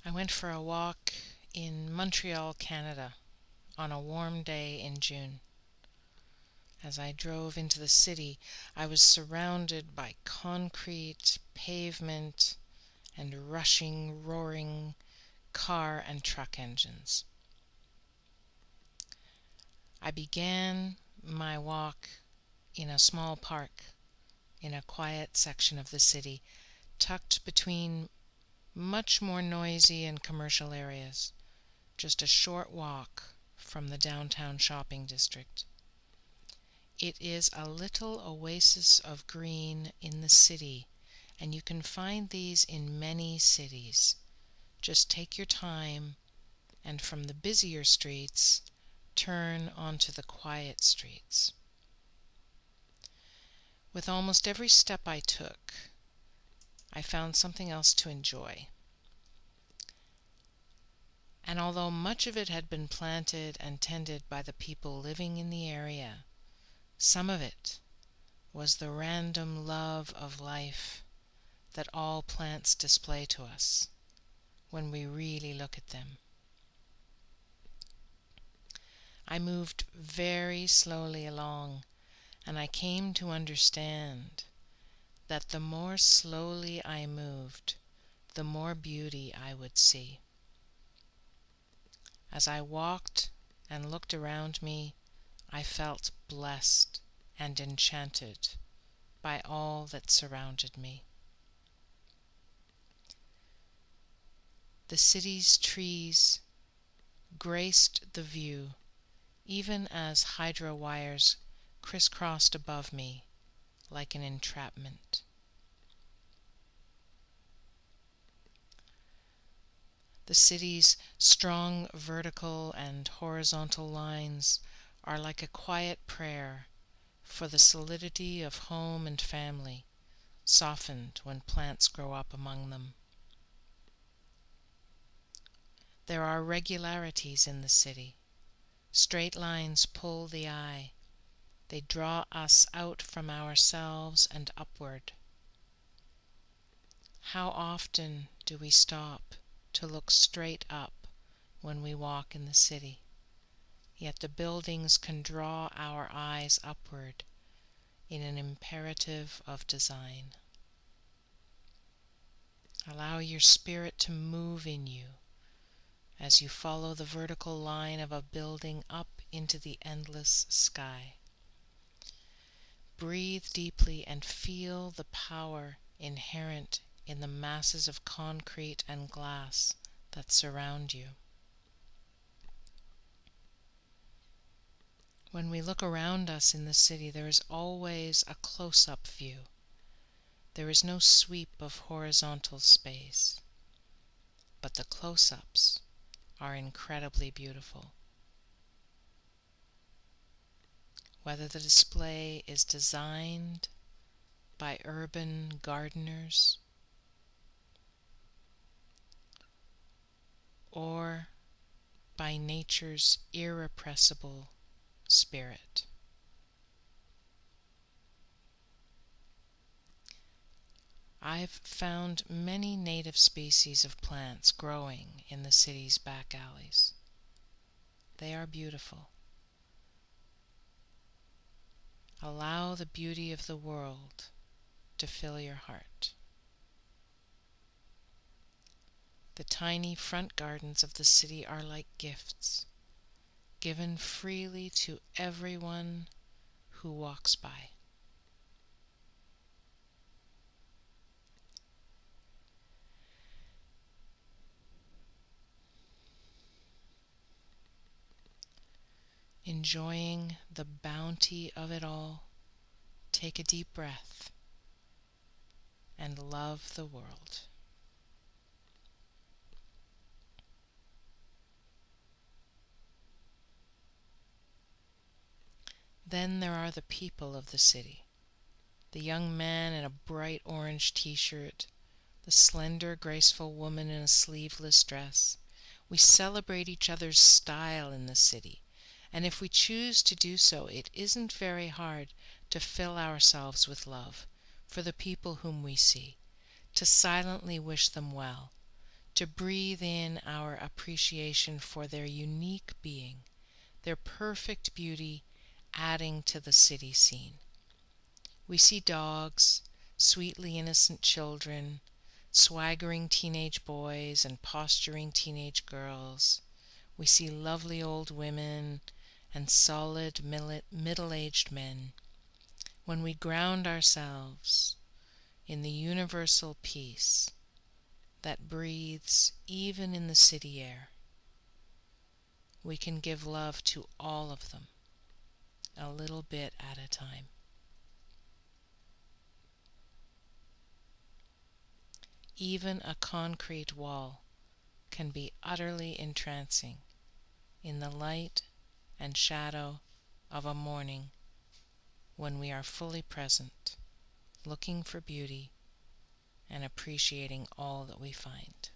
I went for a walk in Montreal, Canada, on a warm day in June. As I drove into the city, I was surrounded by concrete, pavement, and rushing, roaring car and truck engines. I began my walk in a small park in a quiet section of the city, tucked between much more noisy and commercial areas, just a short walk from the downtown shopping district. It is a little oasis of green in the city, and you can find these in many cities. Just take your time, and from the busier streets, turn onto the quiet streets. With almost every step I took, I found something else to enjoy. And although much of it had been planted and tended by the people living in the area, some of it was the random love of life that all plants display to us when we really look at them. I moved very slowly along, and I came to understand that the more slowly I moved, the more beauty I would see. As I walked and looked around me, I felt blessed and enchanted by all that surrounded me. The city's trees graced the view, even as hydro wires crisscrossed above me like an entrapment. The city's strong vertical and horizontal lines are like a quiet prayer for the solidity of home and family, softened when plants grow up among them. There are regularities in the city. Straight lines pull the eye. They draw us out from ourselves and upward. How often do we stop to look straight up when we walk in the city? Yet the buildings can draw our eyes upward in an imperative of design. Allow your spirit to move in you as you follow the vertical line of a building up into the endless sky. Breathe deeply and feel the power inherent in the masses of concrete and glass that surround you. When we look around us in the city, there is always a close-up view. There is no sweep of horizontal space, but the close-ups are incredibly beautiful. Whether the display is designed by urban gardeners or by nature's irrepressible spirit. I've found many native species of plants growing in the city's back alleys. They are beautiful. Allow the beauty of the world to fill your heart. The tiny front gardens of the city are like gifts, given freely to everyone who walks by. Enjoying the bounty of it all, take a deep breath and love the world. Then there are the people of the city. The young man in a bright orange t-shirt, the slender, graceful woman in a sleeveless dress. We celebrate each other's style in the city. And if we choose to do so, it isn't very hard to fill ourselves with love for the people whom we see, to silently wish them well, to breathe in our appreciation for their unique being, their perfect beauty adding to the city scene. We see dogs, sweetly innocent children, swaggering teenage boys and posturing teenage girls. We see lovely old women and solid middle-aged men. When we ground ourselves in the universal peace that breathes even in the city air, we can give love to all of them, a little bit at a time. Even a concrete wall can be utterly entrancing in the light and shadow of a morning when we are fully present, looking for beauty and appreciating all that we find.